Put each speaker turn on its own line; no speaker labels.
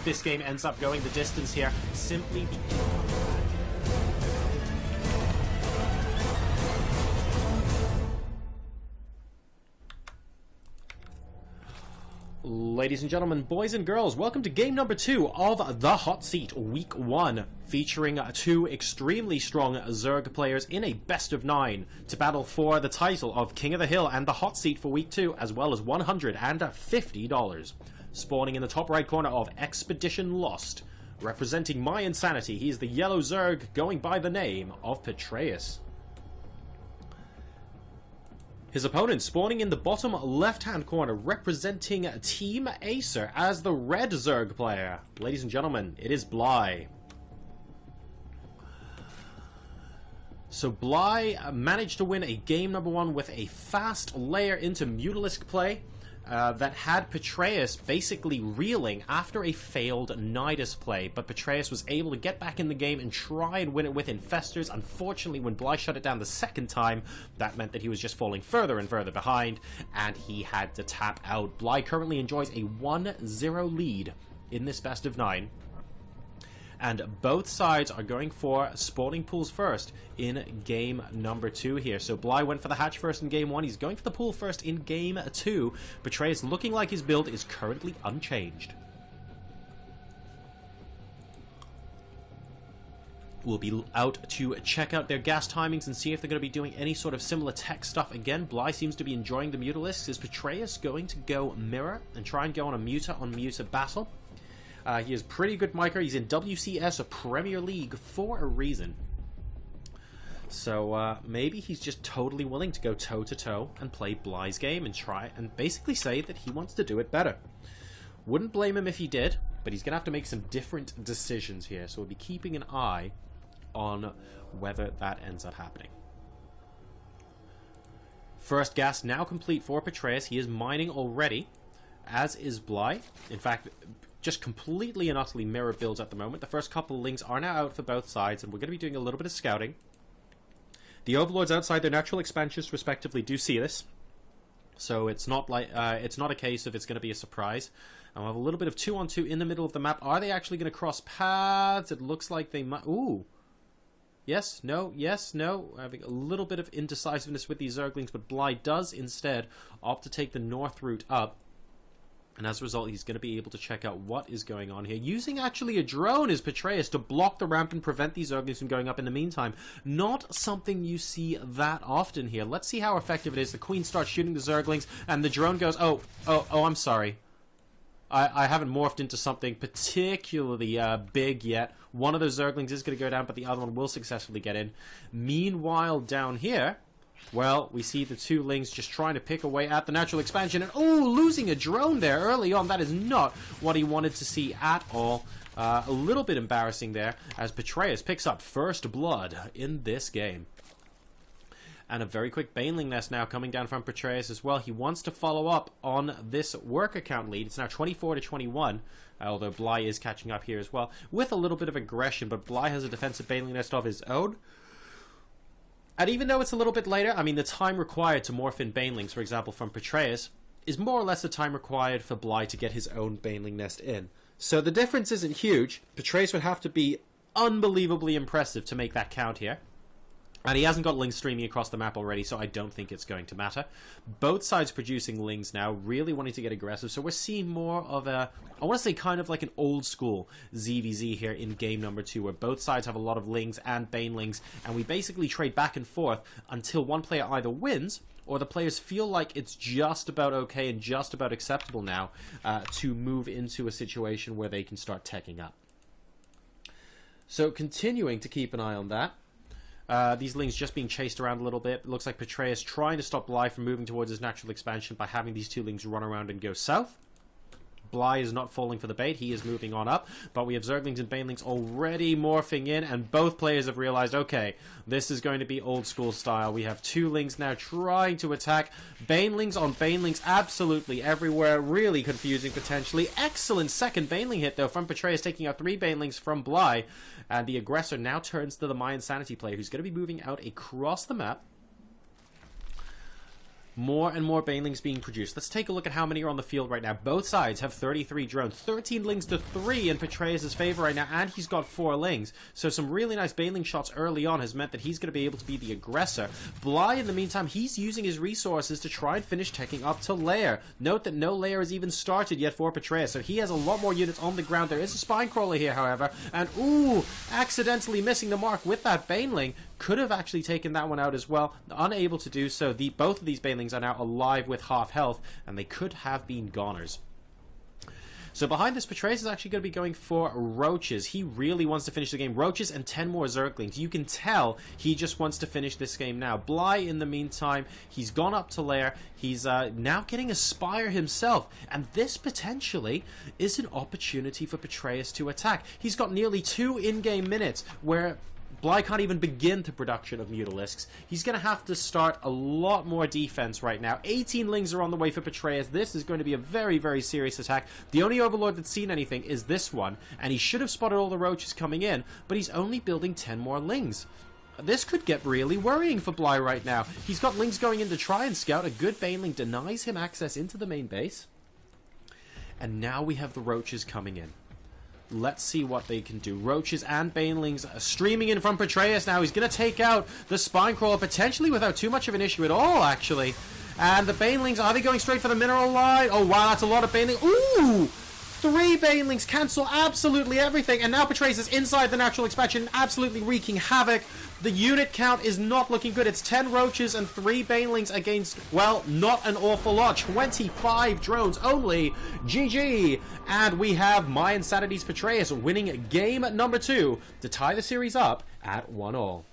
this game ends up going the distance here, simply Ladies and gentlemen, boys and girls, welcome to game number 2 of the Hot Seat Week 1, featuring 2 extremely strong Zerg players in a best of 9 to battle for the title of King of the Hill and the Hot Seat for Week 2, as well as $150. Spawning in the top right corner of Expedition Lost, representing mYinsanity, he's the yellow Zerg going by the name of Petraeus. His opponent spawning in the bottom left-hand corner, representing Team Acer as the red Zerg player. Ladies and gentlemen, it is Bly. So Bly managed to win a game number 1 with a fast layer into Mutalisk play that had Petraeus basically reeling after a failed Nidus play, but Petraeus was able to get back in the game and try and win it with Infestors. Unfortunately, when Bly shut it down the second time, that meant that he was just falling further and further behind, and he had to tap out. Bly currently enjoys a 1-0 lead in this best of 9. And both sides are going for spawning pools first in game number 2 here. So Bly went for the hatch first in game 1. He's going for the pool first in game 2. Petraeus looking like his build is currently unchanged. We'll be out to check out their gas timings and see if they're going to be doing any sort of similar tech stuff again. Bly seems to be enjoying the Mutalisks. Is Petraeus going to go mirror and try and go on a muta-on-muta battle? He is pretty good micer. He's in WCS, a Premier League, for a reason. So maybe he's just totally willing to go toe-to-toe and play Bly's game and try and basically say that he wants to do it better. Wouldn't blame him if he did, but he's going to have to make some different decisions here. So we'll be keeping an eye on whether that ends up happening. First gas now complete for Petraeus. He is mining already, as is Bly. In fact, just completely and utterly mirror builds at the moment. The first couple of lings are now out for both sides, and we're going to be doing a little bit of scouting. The Overlords outside their natural expansions, respectively, do see this, so it's not like it's not a case of it's going to be a surprise. And we'll have a little bit of 2-on-2 in the middle of the map. Are they actually going to cross paths? It looks like they might. Ooh. Yes, no, yes, no. Having a little bit of indecisiveness with these Zerglings, but Bly does instead opt to take the north route up. And as a result, he's going to be able to check out what is going on here. Using actually a drone is Petraeus to block the ramp and prevent these Zerglings from going up in the meantime. Not something you see that often here. Let's see how effective it is. The Queen starts shooting the Zerglings, and the drone goes, oh, I'm sorry. I haven't morphed into something particularly big yet. One of those Zerglings is going to go down, but the other one will successfully get in. Meanwhile, down here, well, we see the 2 lings just trying to pick away at the natural expansion. And, oh, losing a drone there early on. That is not what he wanted to see at all. A little bit embarrassing there as Petraeus picks up first blood in this game. And a very quick Baneling nest now coming down from Petraeus as well. He wants to follow up on this work account lead. It's now 24-21. Although Bly is catching up here as well with a little bit of aggression. But Bly has a defensive Baneling nest of his own. And even though it's a little bit later, I mean, the time required to morph in Banelings, for example, from Petraeus, is more or less the time required for Bly to get his own Baneling nest in. So the difference isn't huge. Petraeus would have to be unbelievably impressive to make that count here. And he hasn't got lings streaming across the map already, so I don't think it's going to matter. Both sides producing lings now, really wanting to get aggressive. So we're seeing more of a, I want to say kind of like an old school ZVZ here in game number 2, where both sides have a lot of lings and banelings, and we basically trade back and forth until one player either wins, or the players feel like it's just about okay and just about acceptable now to move into a situation where they can start teching up. So continuing to keep an eye on that. These lings just being chased around a little bit. It looks like Petraeus trying to stop Bly from moving towards his natural expansion by having these 2 lings run around and go south. Bly is not falling for the bait. He is moving on up. But we have Zerglings and Banelings already morphing in, and both players have realized, okay, this is going to be old school style. We have 2 lings now trying to attack. Banelings on Banelings absolutely everywhere. Really confusing potentially. Excellent second Baneling hit, though, from Petraeus, taking out 3 Banelings from Bly. And the aggressor now turns to the mYinsanity player, who's going to be moving out across the map. More and more banelings being produced. Let's take a look at how many are on the field right now. Both sides have 33 drones. 13 lings to 3 in Petraeus' favor right now, and he's got 4 lings. So some really nice baneling shots early on has meant that he's going to be able to be the aggressor. Bly, in the meantime, he's using his resources to try and finish taking up to lair. Note that no lair has even started yet for Petraeus, so he has a lot more units on the ground. There is a spine crawler here, however, and ooh, accidentally missing the mark with that baneling. Could have actually taken that one out as well. Unable to do so. Both of these banelings are now alive with half health, and they could have been goners. So behind this, Petraeus is actually going to be going for roaches. He really wants to finish the game. Roaches and 10 more zerglings. You can tell he just wants to finish this game now. Bly, in the meantime, he's gone up to lair. He's now getting a spire himself. And this potentially is an opportunity for Petraeus to attack. He's got nearly 2 in-game minutes where Bly can't even begin the production of Mutalisks. He's going to have to start a lot more defense right now. 18 lings are on the way for Petraeus. This is going to be a very, very serious attack. The only Overlord that's seen anything is this one, and he should have spotted all the roaches coming in, but he's only building 10 more lings. This could get really worrying for Bly right now. He's got lings going in to try and scout. A good baneling denies him access into the main base. And now we have the roaches coming in. Let's see what they can do. Roaches and banelings are streaming in from Petraeus now. He's going to take out the spine crawler, potentially without too much of an issue at all, actually. And the banelings, are they going straight for the mineral line? Oh, wow, that's a lot of banelings. Ooh! 3 banelings cancel absolutely everything. And now Petraeus is inside the natural expansion, absolutely wreaking havoc. The unit count is not looking good. It's 10 roaches and 3 banelings against, well, not an awful lot. 25 drones only. GG. And we have mYinsanity's Petraeus winning game number 2 to tie the series up at 1-1.